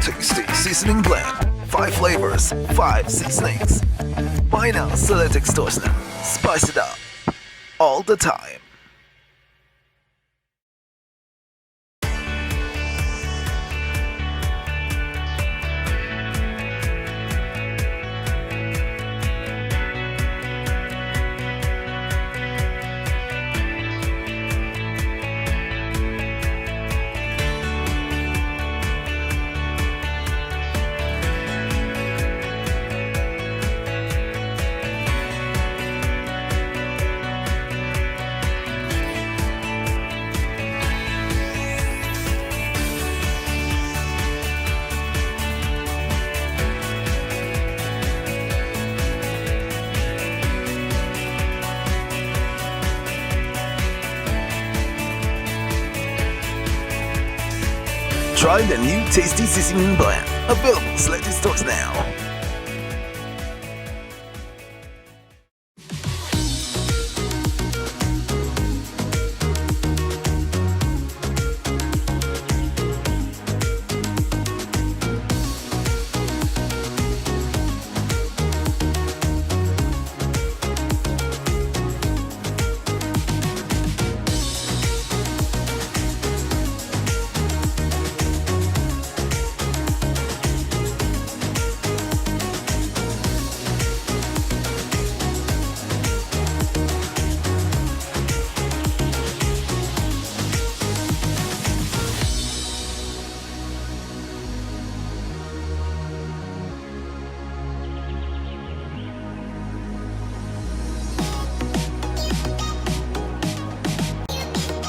Tasty seasoning blend. 5 flavors, 5 seasonings. Buy now, select stores now. Spice it up all the time. Try the new tasty seasoning blend. Available selected stores now.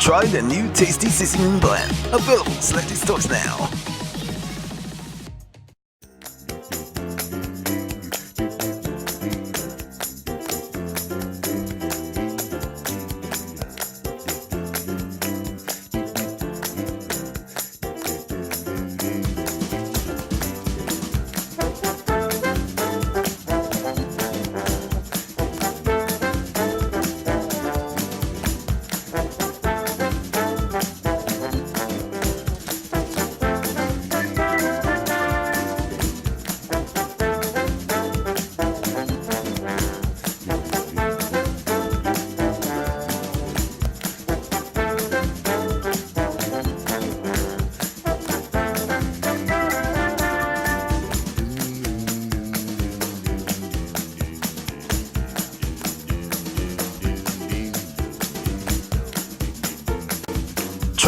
Try the new tasty seasoning blend. Available selected stores now.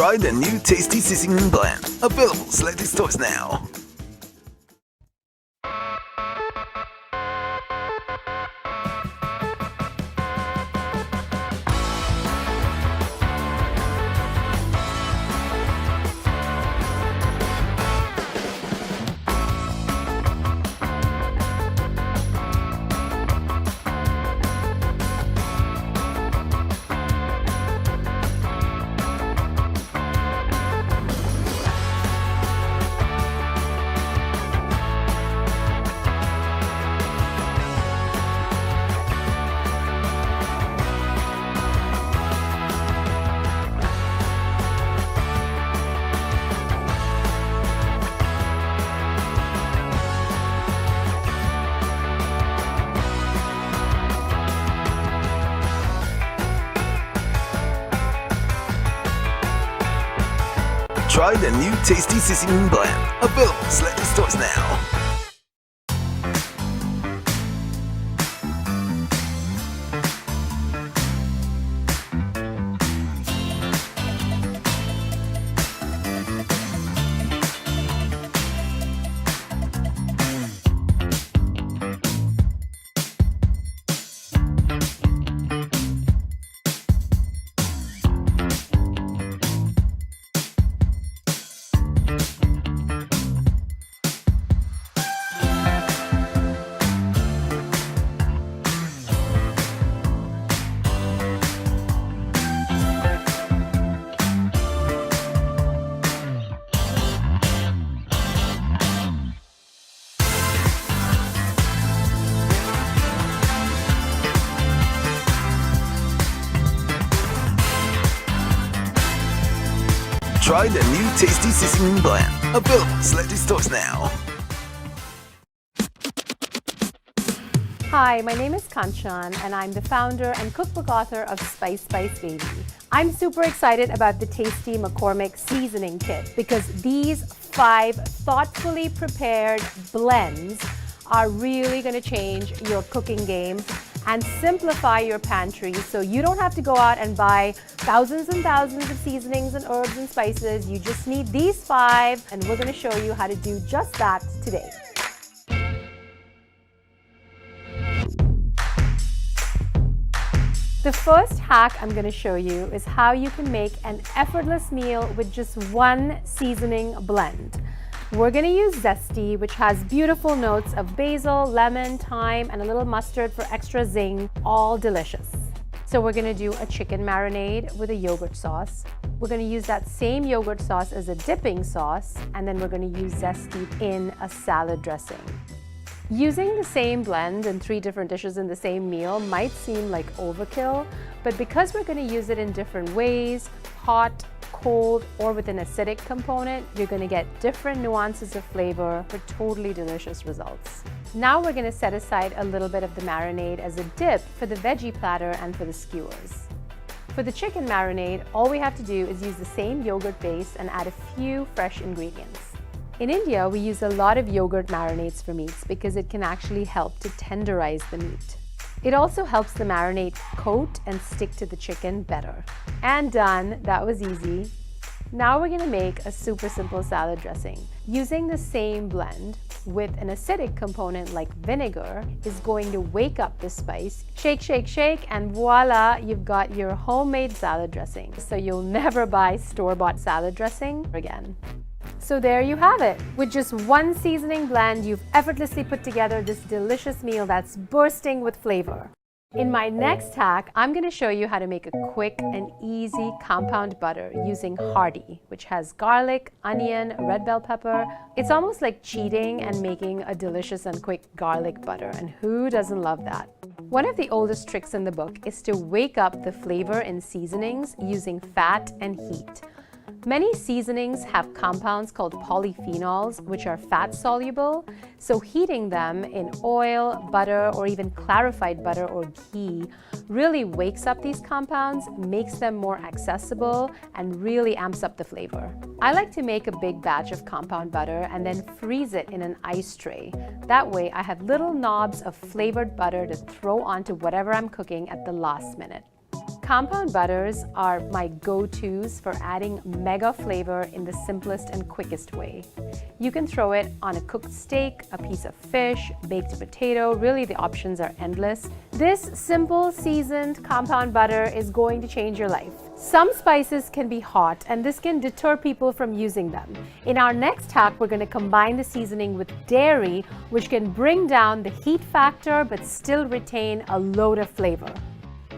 Try the new tasty seasoning blend. Available selected stores now. Try the new tasty seasoning blend. Available selected stores now. Try the new tasty seasoning blend. Available in select stores now. Hi, my name is Kanchan and I'm the founder and cookbook author of Spice Baby. I'm super excited about the tasty McCormick seasoning kit because these 5 thoughtfully prepared blends are really going to change your cooking game and simplify your pantry so you don't have to go out and buy thousands and thousands of seasonings and herbs and spices. You just need these 5 and we're going to show you how to do just that today. The first hack I'm going to show you is how you can make an effortless meal with just 1 seasoning blend. We're going to use Zesty, which has beautiful notes of basil, lemon, thyme, and a little mustard for extra zing, all delicious. So we're going to do a chicken marinade with a yogurt sauce. We're going to use that same yogurt sauce as a dipping sauce, and then we're going to use Zesty in a salad dressing. Using the same blend in 3 different dishes in the same meal might seem like overkill, but because we're going to use it in different ways, hot, cold, or with an acidic component, you're going to get different nuances of flavor for totally delicious results. Now we're going to set aside a little bit of the marinade as a dip for the veggie platter and for the skewers. For the chicken marinade, all we have to do is use the same yogurt base and add a few fresh ingredients. In India, we use a lot of yogurt marinades for meats because it can actually help to tenderize the meat. It also helps the marinade coat and stick to the chicken better. And done, that was easy. Now we're going to make a super simple salad dressing. Using the same blend with an acidic component like vinegar is going to wake up the spice. Shake, shake, shake, and voila, you've got your homemade salad dressing. So you'll never buy store-bought salad dressing again. So there you have it. With just 1 seasoning blend, you've effortlessly put together this delicious meal that's bursting with flavor. In my next hack, I'm going to show you how to make a quick and easy compound butter using Hardy, which has garlic, onion, red bell pepper. It's almost like cheating and making a delicious and quick garlic butter, and who doesn't love that? One of the oldest tricks in the book is to wake up the flavor in seasonings using fat and heat. Many seasonings have compounds called polyphenols, which are fat-soluble, so heating them in oil, butter, or even clarified butter or ghee really wakes up these compounds, makes them more accessible, and really amps up the flavor. I like to make a big batch of compound butter and then freeze it in an ice tray. That way, I have little knobs of flavored butter to throw onto whatever I'm cooking at the last minute. Compound butters are my go-tos for adding mega flavor in the simplest and quickest way. You can throw it on a cooked steak, a piece of fish, baked potato, really the options are endless. This simple seasoned compound butter is going to change your life. Some spices can be hot and this can deter people from using them. In our next hack, we're going to combine the seasoning with dairy, which can bring down the heat factor but still retain a load of flavor.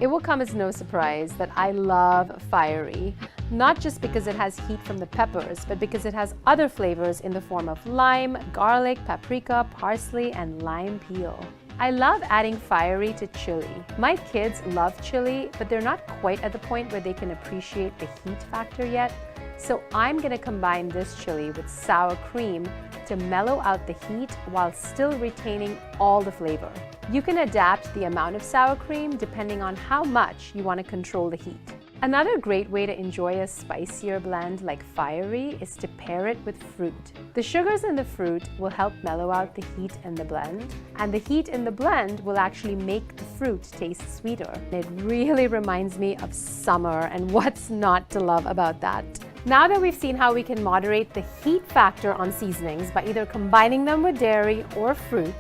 It will come as no surprise that I love fiery, not just because it has heat from the peppers, but because it has other flavors in the form of lime, garlic, paprika, parsley, and lime peel. I love adding fiery to chili. My kids love chili, but they're not quite at the point where they can appreciate the heat factor yet. So I'm going to combine this chili with sour cream to mellow out the heat while still retaining all the flavor. You can adapt the amount of sour cream depending on how much you want to control the heat. Another great way to enjoy a spicier blend like fiery is to pair it with fruit. The sugars in the fruit will help mellow out the heat in the blend, and the heat in the blend will actually make the fruit taste sweeter. It really reminds me of summer, and what's not to love about that? Now that we've seen how we can moderate the heat factor on seasonings by either combining them with dairy or fruit,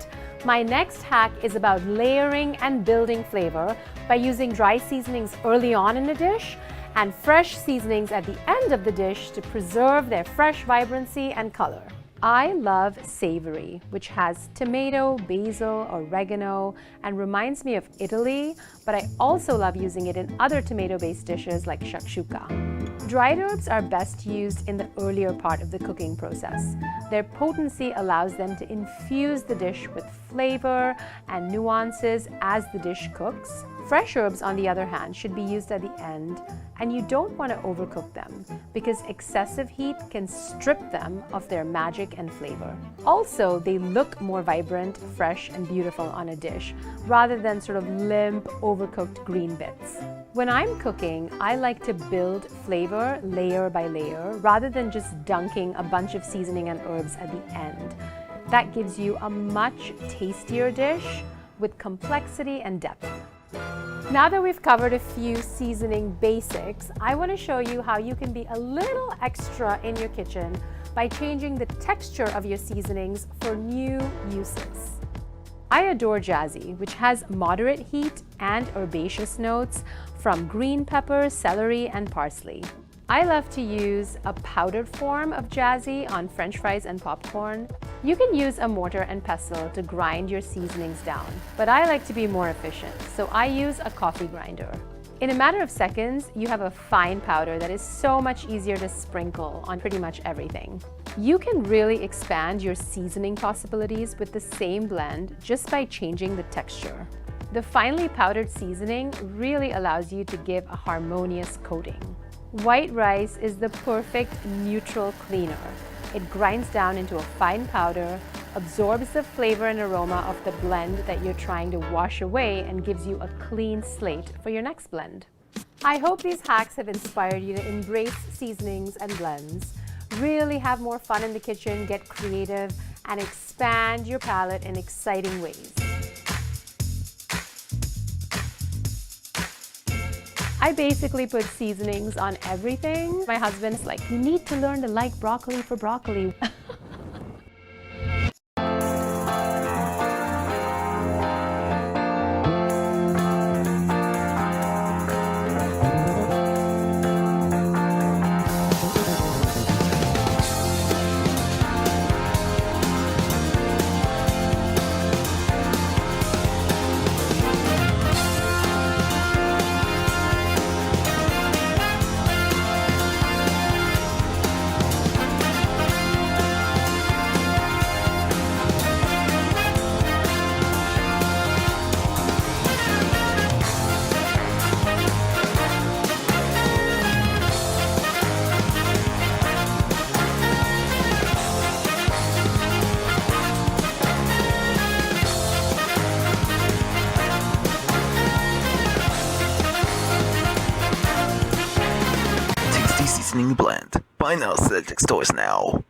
my next hack is about layering and building flavor by using dry seasonings early on in a dish and fresh seasonings at the end of the dish to preserve their fresh vibrancy and color. I love savory, which has tomato, basil, oregano, and reminds me of Italy, but I also love using it in other tomato-based dishes like shakshuka. Dried herbs are best used in the earlier part of the cooking process. Their potency allows them to infuse the dish with flavor and nuances as the dish cooks. Fresh herbs, on the other hand, should be used at the end, and you don't want to overcook them because excessive heat can strip them of their magic and flavor. Also, they look more vibrant, fresh, and beautiful on a dish rather than sort of limp, overcooked green bits. When I'm cooking, I like to build flavor layer by layer rather than just dunking a bunch of seasoning and herbs at the end. That gives you a much tastier dish with complexity and depth. Now that we've covered a few seasoning basics, I want to show you how you can be a little extra in your kitchen by changing the texture of your seasonings for new uses. I adore Jazzy, which has moderate heat and herbaceous notes from green pepper, celery, and parsley. I love to use a powdered form of Jazzy on French fries and popcorn. You can use a mortar and pestle to grind your seasonings down, but I like to be more efficient, so I use a coffee grinder. In a matter of seconds, you have a fine powder that is so much easier to sprinkle on pretty much everything. You can really expand your seasoning possibilities with the same blend just by changing the texture. The finely powdered seasoning really allows you to give a harmonious coating. White rice is the perfect neutral cleaner. It grinds down into a fine powder, absorbs the flavor and aroma of the blend that you're trying to wash away, and gives you a clean slate for your next blend. I hope these hacks have inspired you to embrace seasonings and blends, really have more fun in the kitchen, get creative, and expand your palate in exciting ways. I basically put seasonings on everything. My husband's like, you need to learn to like broccoli for broccoli. Tasty Seasoning Blend. Buy now, select stores now.